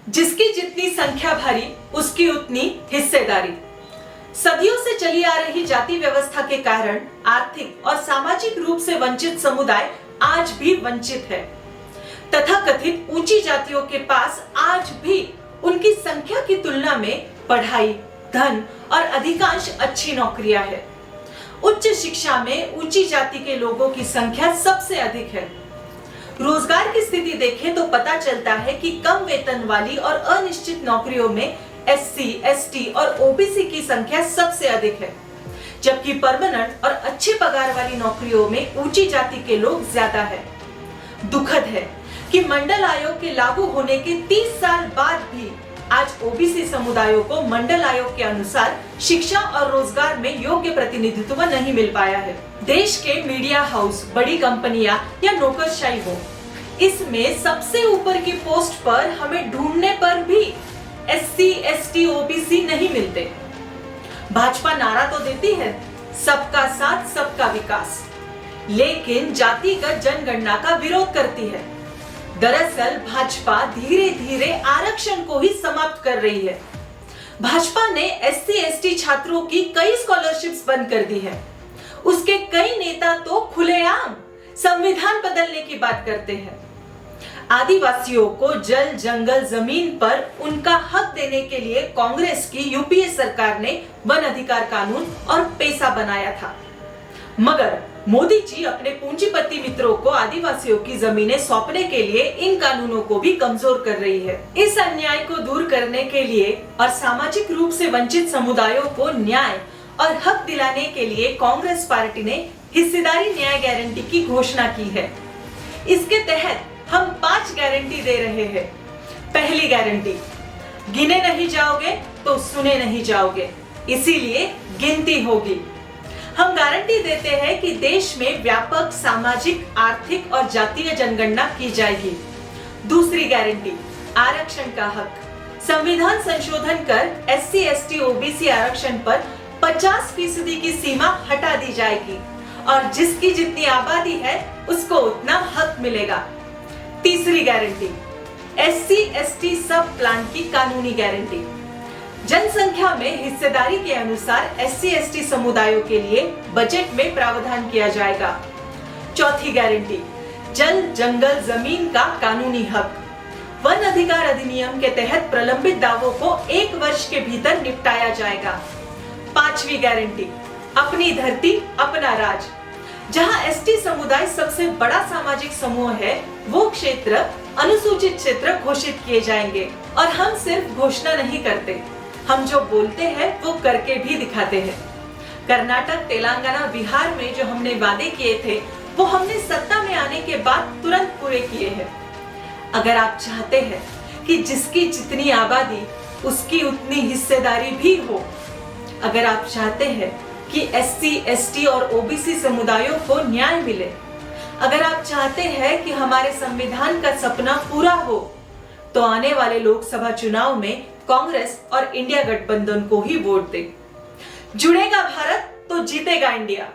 जिसकी जितनी संख्या भारी उसकी उतनी हिस्सेदारी। सदियों से चली आ रही जाति व्यवस्था के कारण आर्थिक और सामाजिक रूप से वंचित समुदाय आज भी वंचित है। तथाकथित ऊंची जातियों के पास आज भी उनकी संख्या की तुलना में पढ़ाई, धन और अधिकांश अच्छी नौकरियां हैं। उच्च शिक्षा में ऊंची जाति के लोगों की संख्या सबसे अधिक है। रोजगार की स्थिति देखें तो पता चलता है कि कम वेतन वाली और अनिश्चित नौकरियों में एससी, एसटी और ओबीसी की संख्या सबसे अधिक है, जबकि परमानेंट और अच्छे पगार वाली नौकरियों में ऊंची जाति के लोग ज्यादा है। दुखद है कि मंडल आयोग के लागू होने के 30 साल बाद भी आज ओबीसी समुदायों को मंडल आयोग के अनुसार शिक्षा और रोजगार में योग्य प्रतिनिधित्व नहीं मिल पाया है। देश के मीडिया हाउस, बड़ी कंपनियां या नौकरशाही हो, इसमें सबसे ऊपर की पोस्ट पर हमें ढूंढने पर भी एससी, एसटी, ओबीसी नहीं मिलते। भाजपा नारा तो देती है सबका साथ सबका विकास, लेकिन जातिगत जनगणना का विरोध करती है। दरअसल भाजपा धीरे धीरे आरक्षण को ही समाप्त कर रही है। भाजपा ने एससी, एसटी छात्रों की कई स्कॉलरशिप्स बंद कर दी है। उसके कई नेता तो खुलेआम संविधान बदलने की बात करते हैं। आदिवासियों को जल, जंगल, जमीन पर उनका हक देने के लिए कांग्रेस की यूपीए सरकार ने वन अधिकार कानून और पेसा बनाया था, मगर मोदी जी अपने पूंजीपति मित्रों को आदिवासियों की जमीनें सौंपने के लिए इन कानूनों को भी कमजोर कर रही है। इस अन्याय को दूर करने के लिए और सामाजिक रूप से वंचित समुदायों को न्याय और हक दिलाने के लिए कांग्रेस पार्टी ने हिस्सेदारी न्याय गारंटी की घोषणा की है। इसके तहत हम 5 गारंटी दे रहे हैं। पहली गारंटी, गिने नहीं जाओगे तो सुने नहीं जाओगे, इसीलिए गिनती होगी। हम गारंटी देते हैं कि देश में व्यापक सामाजिक, आर्थिक और जातीय जनगणना की जाएगी। दूसरी गारंटी, आरक्षण का हक। संविधान संशोधन कर एससी, एसटी, ओबीसी आरक्षण पर 50% की सीमा हटा दी जाएगी और जिसकी जितनी आबादी है उसको उतना हक मिलेगा। तीसरी गारंटी, एससी, एसटी सब प्लान की कानूनी गारंटी। जनसंख्या में हिस्सेदारी के अनुसार एससी, एसटी समुदायों के लिए बजट में प्रावधान किया जाएगा। चौथी गारंटी, जल, जंगल, जमीन का कानूनी हक। वन अधिकार अधिनियम के तहत प्रलंबित दावों को 1 वर्ष के भीतर निपटाया जाएगा। पांचवी गारंटी, अपनी धरती अपना राज। जहां एसटी समुदाय सबसे बड़ा सामाजिक समूह है, वो क्षेत्र अनुसूचित क्षेत्र घोषित किए जाएंगे। और हम सिर्फ घोषणा नहीं करते, हम जो बोलते हैं वो करके भी दिखाते हैं। कर्नाटक, तेलंगाना, बिहार में जो हमने वादे किए थे वो हमने सत्ता में आने के बाद तुरंत पूरे किए हैं। अगर आप चाहते हैं कि जिसकी जितनी आबादी उसकी उतनी हिस्सेदारी भी हो, अगर आप चाहते हैं कि एससी, एसटी और ओबीसी समुदायों को न्याय मिले, अगर आप चाहते हैं कि हमारे संविधान का सपना पूरा हो, तो आने वाले लोकसभा चुनाव में कांग्रेस और इंडिया गठबंधन को ही वोट दें। जुड़ेगा भारत तो जीतेगा इंडिया।